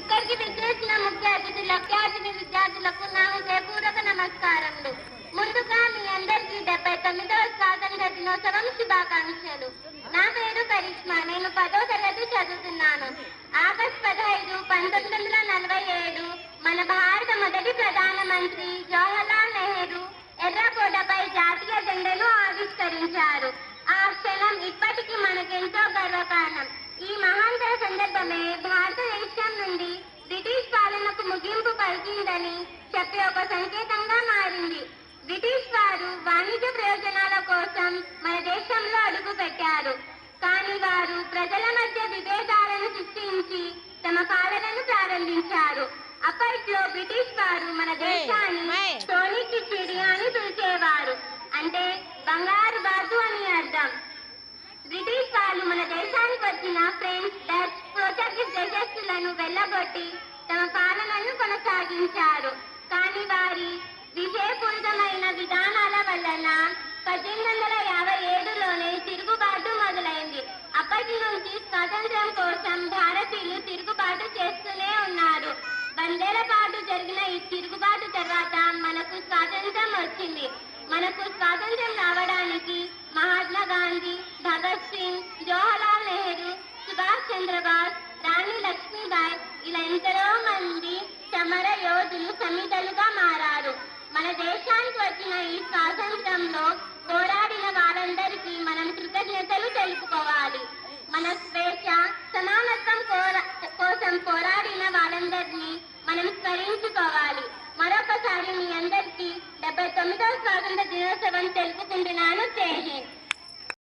ఇక్కడికి విచ్చేసిన ముఖ్య విద్యార్థులకు నా హృదయపూర్వక నమస్కారములు. ముందుగా మీ అందరికీ 79వ స్వాతంత్ర దినోత్సవం శుభాకాంక్షలు. నా పేరు కరిష్మా. నేను 10వ తరగతి చదువుతున్నాను. ఆగస్టు 15, 1947 మన భారత మొదటి ప్రధానమంత్రి జవహర్లాల్ నెహ్రూ ఎర్రకోటపై జాతీయ జెండాను ఆవిష్కరించారు. ఆ క్షణం ఇప్పటికీ మనకెంతో గర్వకారణం. ఈ మహాంతర సందర్భమే భారతదేశం నుండి బ్రిటిష్ పాలనకు ముగింపు పలికిందని చెప్పే ఒక సంకేతంగా మారింది. బ్రిటిష్ వారు వాణిజ్య ప్రయోజనాల కోసం మన దేశంలో అడుగు పెట్టారు. కానీ వారు ప్రజల మధ్య విభేదాలను సృష్టించి తమ పాలనను ప్రారంభించారు. అప్పట్లో బ్రిటిష్ వారు మన దేశాన్ని సోనిక్ చిడి అని పిలిచేవారు. అంటే బంగారు బాతు అని అర్థం. బ్రిటిష్ వాళ్ళు మన దేశానికి వచ్చిన ఫ్రెంచ్, డచ్, పోర్చుగీస్ దేశస్తులను వెళ్ళగొట్టి తమ పాలనను కొనసాగించారు. కానీ వారి విషయపూరితమైన విధానాల వలన 1857లోనే తిరుగుబాటు మొదలైంది. అప్పటి